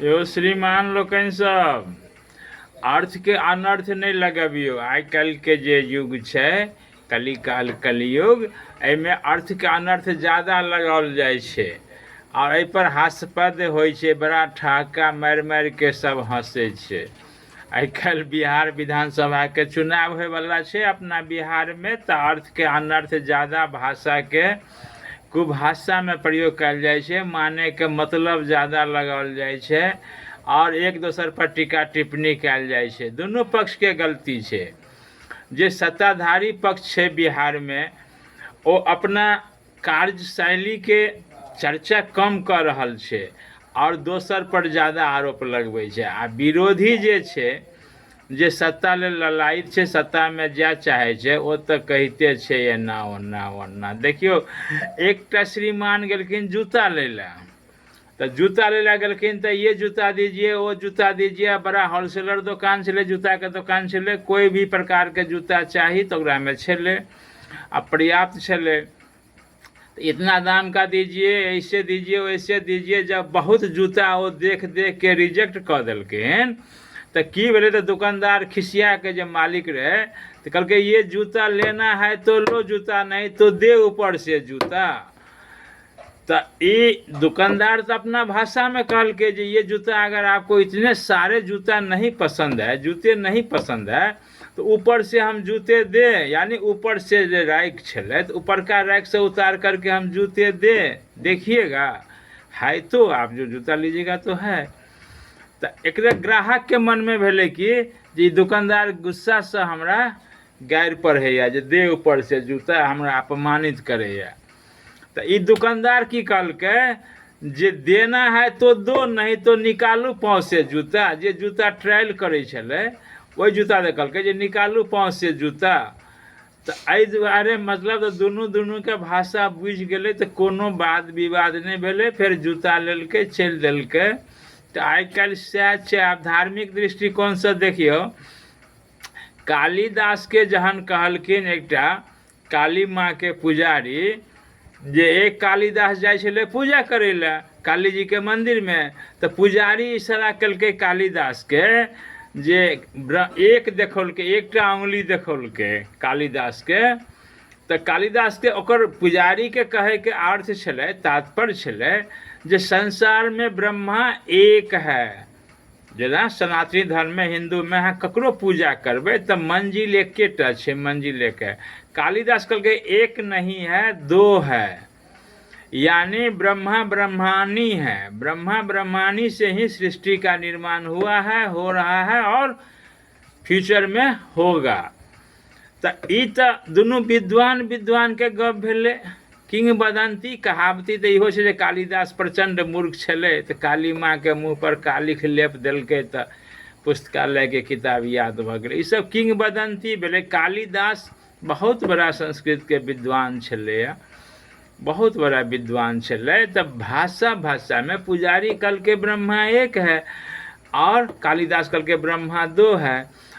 यो श्रीमान लोकन सब अर्थ के अनर्थ नहीं लगबियो। आइ काल्हि के जे युग छै कली काल कलयुग, एहिमे अर्थ के अनर्थ ज्यादा लगाओल जाइ छै और एहि पर हास्यपद होइ छै, बड़ा ठहाका मारि मारि के सब हंसे छै। आइ काल्हि बिहार विधानसभा के चुनाव होयवला छै अपना बिहार में, तऽ अर्थ के अनर्थ ज्यादा भाषा के कुभाषा में प्रयोग कयल जाइ छै, माने के मतलब ज्यादा लगाओल जाइ छै और एक दोसर पर टीका टिप्पणी कयल जाइ छै। दुनू पक्ष के गलती छै। जे सत्ताधारी पक्ष छै बिहार में ओ अपना कार्यशैली के चर्चा कम कर रहल छै और दोसर पर ज्यादा आरोप लगबै छै। आ विरोधी जे छै, जे सत्ता लेल ललायित छै, सत्ता में जाय चाहे छै, ओ तऽ कहिते छै एना ओना ओना। देखियो एकटा श्रीमान गेलखिन जूता ले ला, तो जूता ले ला गेलखिन तो ये जूता दीजिए वो जूता दीजिए, बड़ा होलसेलर दुकान छले, जूता के दुकान छले, कोई भी प्रकार के जूता चाही तो ओकरा में छले आ पर्याप्त छले। तो इतना दाम का दीजिए, ऐसे दीजिए वैसे दीजिए। जब बहुत जूता वो देख देख के रिजेक्ट कर दिलखिन तो की भेले, तो दुकानदार खिसिया के जो मालिक रहे तो कहलके ये जूता लेना है तो लो जूता, नहीं तो दे ऊपर से जूता। तो ये दुकानदार तो अपना भाषा में कहल के जी ये जूता अगर आपको इतने सारे जूता नहीं पसंद है, जूते नहीं पसंद है, तो ऊपर से हम जूते दे, यानी ऊपर से जो रैक छले तो ऊपर का रैक से उतार करके हम जूते दे, देखिएगा है तो आप जो जूता लीजिएगा तो है। तो एक ग्राहक के मन में भेले कि जी दुकानदार गुस्सा से हमरा गायर पढ़े या, जे दे ऊपर से जूता, हमरा अपमानित करे या। तो ये दुकानदार की कहल के जे देना है तो दो, नहीं तो निकालू पाँव से जूता। जे जूता ट्रायल करे छले वही जूता दे कहल के जे निकालू पाँव से जूता। तो एहि दुआरे मतलब तो दुनू के भाषा बुझ गए तो कोनो वाद विवाद नहीं भेले, फिर जूता लेलके चल दिलके। तो आइ काल्हि सएह छै। आब धार्मिक दृष्टिकोण से देखियो, कालिदास के जहन कहलखिन एकटा काली माँ के पुजारी, जे एक कालिदास जाय छले पूजा करे ला काली जी के मंदिर में, तो पुजारी इशारा कलके कालिदास के जे एक देखौलके, एकटा उंगली देखौलके कालिदास के। तो कालिदास के ओकर पुजारी के कहे के अर्थ छले, तात्पर्य छले जे संसार में ब्रह्मा एक है। जेना सनातनी धर्म में हिंदू में है ककरो पूजा करबे तो मंजिल एकेटा छै, मंजिल एक है। कालिदास कहल के एक नहीं है दो है, यानी ब्रह्मा ब्रह्मानी है। ब्रह्मा ब्रह्मानी से ही सृष्टि का निर्माण हुआ है, हो रहा है और फ्यूचर में होगा। तो ई तो दुनू विद्वान विद्वान के गप भेले। किंगवदंती कहावती तो इहो छै जे कालिदास प्रचंड मूर्ख छले, तो काली माँ के मुँह पर कालिख लेप दिलके तो पुस्तकालय के किताब याद भ गए। ई सब किंगवदंती भेले। कालिदास बहुत बड़ा संस्कृत के विद्वान छले, बहुत बड़ा विद्वान छले। तब भाषा में पुजारी कल के ब्रह्मा एक है और कालिदास कल के ब्रह्मा दो है।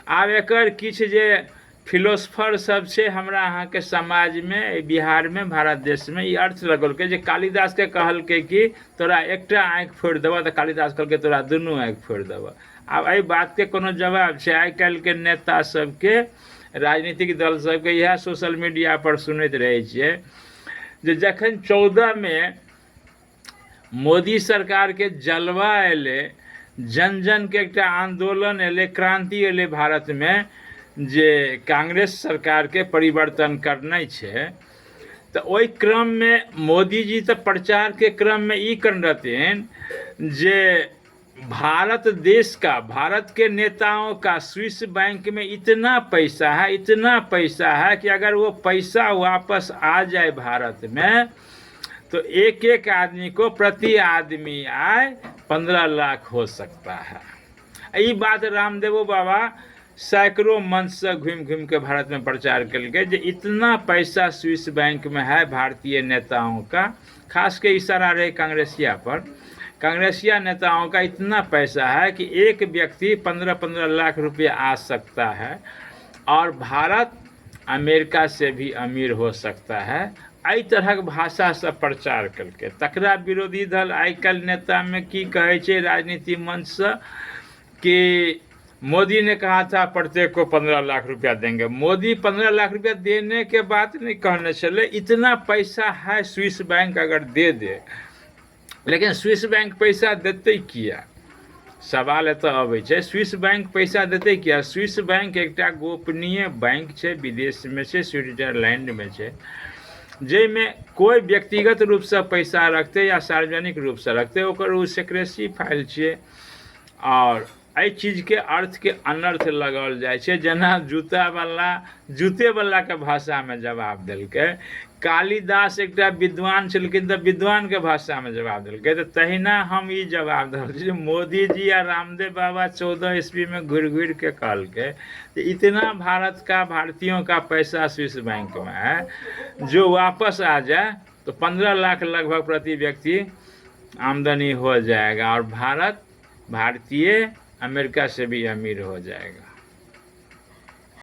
आब एकर किछ जे फिलोसफर सब छै हमरा अहाँ के समाज में, बिहार में, भारत देश में, ई अर्थ लगल के जे कालिदास के कहल के कि तोरा एकटा आँखि फोड़ देबह, तो कालिदास कहल के तोरा दुनू आँखि फोड़ देबह। आब एहि बात के कोनो जवाब छै? आइ काल्हि के नेता सबके, राजनीतिक दल सबके इएह सोशल मीडिया पर सुनैत रहै छियै जे जखन 14 में मोदी सरकार के जलवा एले, जन जन के एकटा आंदोलन एले, क्रांति एले भारत में जे कांग्रेस सरकार के परिवर्तन करना छै, तो ओहि क्रम में मोदी जी तो प्रचार के क्रम में ई कर रहथिन जे भारत देश का, भारत के नेताओं का स्विस बैंक में इतना पैसा है, इतना पैसा है कि अगर वो पैसा वापस आ जाए भारत में तो एक एक आदमी को प्रति आदमी आय 15 लाख हो सकता है। ये बात रामदेव बाबा सैकड़ों मंच से घूम घूम के भारत में प्रचार कल गए जे इतना पैसा स्विस बैंक में है भारतीय नेताओं का, खास के इशारा रहे कांग्रेसिया पर। कांग्रेसिया नेताओं का इतना पैसा है कि एक व्यक्ति 15-15 लाख रुपए आ सकता है और भारत अमेरिका से भी अमीर हो सकता है एहि तरहक भाषासँ प्रचार केलकै। तकरा विरोधी दल आइ काल्हि नेतामे की कहै छै राजनीति मंचसँ कि मोदी ने कहा था प्रत्येक को 15 लाख रुपया देंगे। मोदी 15 लाख रुपया देने के बात नहीं कहने चले, इतना पैसा है स्विस बैंक अगर दे दे, लेकिन स्विस बैंक पैसा देते किया, सवाल एतऽ अबै छै स्विस बैंक पैसा देते किया। स्विस बैंक एकटा गोपनीय बैंक छै, विदेशमे छै, स्विट्जरलैंडमे छै, जाहिमे कोई व्यक्तिगत रूपसँ पैसा रखते या सार्वजनिक रूपसँ रखते ओकर ओ सिक्रेसी फाइल छियै। और एहि चीजके अर्थके अनर्थ लगाओल जाइ छै। जेना जूतेवलाके भाषामे जवाब देलकै, कालिदास एकटा विद्वान छलखिन तऽ विद्वानके भाषामे जवाब देलकै, तऽ तहिना हम ई जवाब दऽ रहल छी। मोदीजी आ रामदेव बाबा 14 ईस्वी में घुरि घुरि के कहलकै कि इतना भारत का भारतीयों का पैसा स्विस बैंक में है, जो वापस आ जाए तो 15 लाख लगभग प्रति व्यक्ति आमदनी हो जाएगा और भारत भारतीय अमेरिका से भी अमीर हो जाएगा।